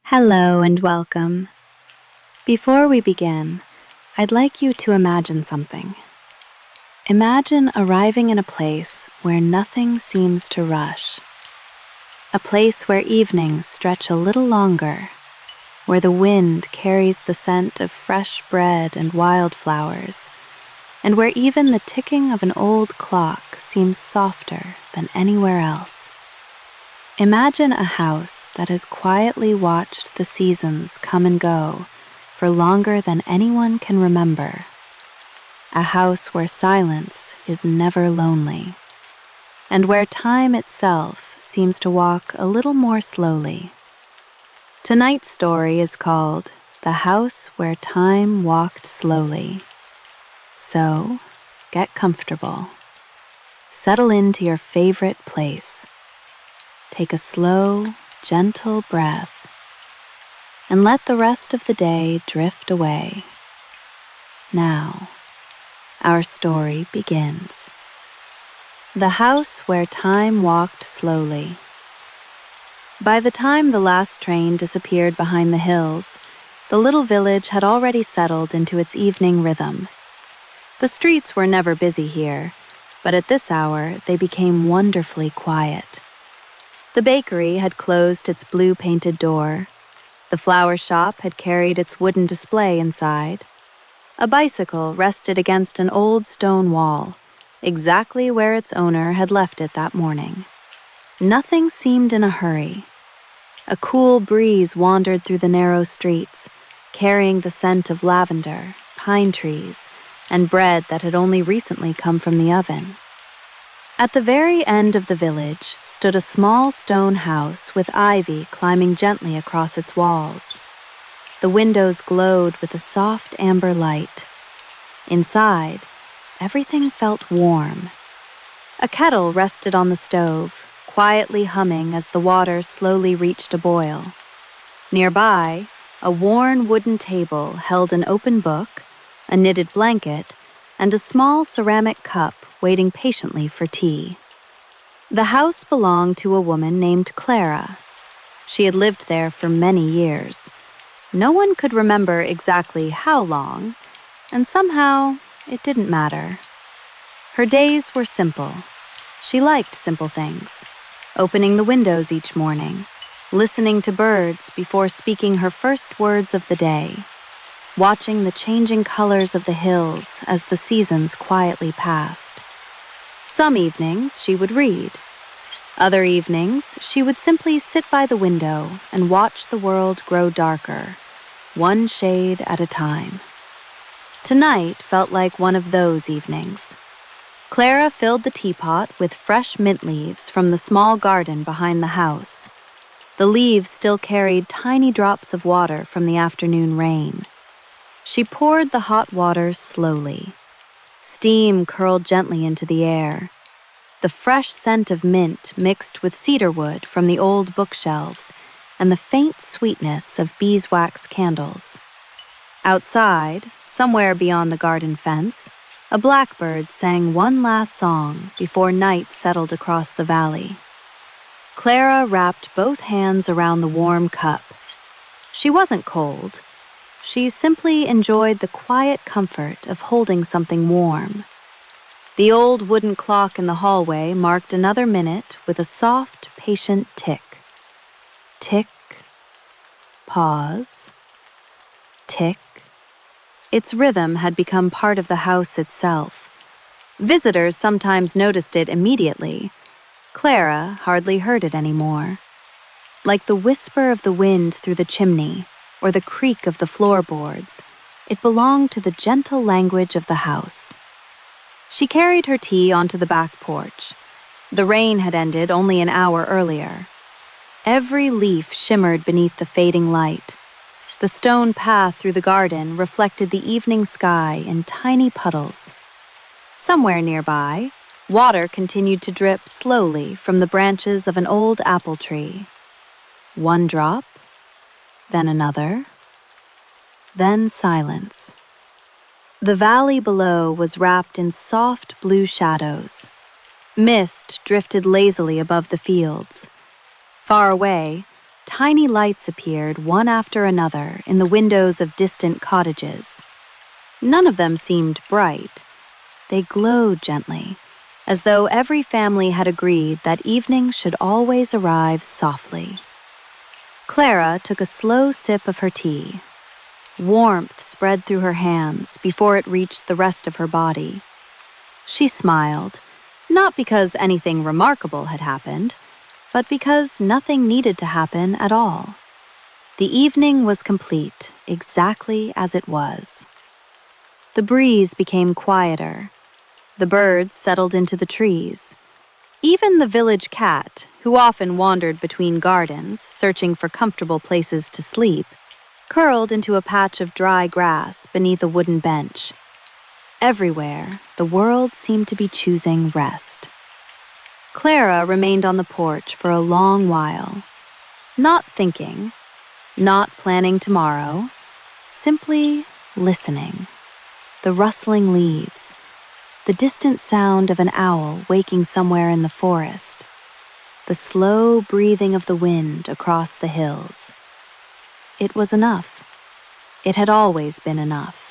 Hello and welcome. Before we begin, I'd like you to imagine something. Imagine arriving in a place where nothing seems to rush. A place where evenings stretch a little longer, where the wind carries the scent of fresh bread and wildflowers, and where even the ticking of an old clock seems softer than anywhere else. Imagine a house that has quietly watched the seasons come and go for longer than anyone can remember. A house where silence is never lonely, and where time itself seems to walk a little more slowly. Tonight's story is called The House Where Time Walked Slowly. So, get comfortable. Settle into your favorite place. Take a slow, gentle breath, and let the rest of the day drift away. Now, our story begins. The House Where Time Walked Slowly. By the time the last train disappeared behind the hills, the little village had already settled into its evening rhythm. The streets were never busy here, but at this hour they became wonderfully quiet. The bakery had closed its blue-painted door. The flower shop had carried its wooden display inside. A bicycle rested against an old stone wall, exactly where its owner had left it that morning. Nothing seemed in a hurry. A cool breeze wandered through the narrow streets, carrying the scent of lavender, pine trees, and bread that had only recently come from the oven. At the very end of the village stood a small stone house with ivy climbing gently across its walls. The windows glowed with a soft amber light. Inside, everything felt warm. A kettle rested on the stove, quietly humming as the water slowly reached a boil. Nearby, a worn wooden table held an open book, a knitted blanket, and a small ceramic cup waiting patiently for tea. The house belonged to a woman named Clara. She had lived there for many years. No one could remember exactly how long, and somehow it didn't matter. Her days were simple. She liked simple things, opening the windows each morning, listening to birds before speaking her first words of the day, watching the changing colors of the hills as the seasons quietly passed. Some evenings she would read. Other evenings she would simply sit by the window and watch the world grow darker, one shade at a time. Tonight felt like one of those evenings. Clara filled the teapot with fresh mint leaves from the small garden behind the house. The leaves still carried tiny drops of water from the afternoon rain. She poured the hot water slowly. Steam curled gently into the air. The fresh scent of mint mixed with cedar wood from the old bookshelves and the faint sweetness of beeswax candles. Outside, somewhere beyond the garden fence, a blackbird sang one last song before night settled across the valley. Clara wrapped both hands around the warm cup. She wasn't cold. She simply enjoyed the quiet comfort of holding something warm. The old wooden clock in the hallway marked another minute with a soft, patient tick. Tick, pause, tick. Its rhythm had become part of the house itself. Visitors sometimes noticed it immediately. Clara hardly heard it anymore. Like the whisper of the wind through the chimney, or the creak of the floorboards, it belonged to the gentle language of the house. She carried her tea onto the back porch. The rain had ended only an hour earlier. Every leaf shimmered beneath the fading light. The stone path through the garden reflected the evening sky in tiny puddles. Somewhere nearby, water continued to drip slowly from the branches of an old apple tree. One drop, then another, then silence. The valley below was wrapped in soft blue shadows. Mist drifted lazily above the fields. Far away, tiny lights appeared one after another in the windows of distant cottages. None of them seemed bright. They glowed gently, as though every family had agreed that evening should always arrive softly. Clara took a slow sip of her tea. Warmth spread through her hands before it reached the rest of her body. She smiled, not because anything remarkable had happened, but because nothing needed to happen at all. The evening was complete, exactly as it was. The breeze became quieter. The birds settled into the trees. Even the village cat, who often wandered between gardens, searching for comfortable places to sleep, curled into a patch of dry grass beneath a wooden bench. Everywhere, the world seemed to be choosing rest. Clara remained on the porch for a long while, not thinking, not planning tomorrow, simply listening. The rustling leaves, the distant sound of an owl waking somewhere in the forest, the slow breathing of the wind across the hills. It was enough. It had always been enough.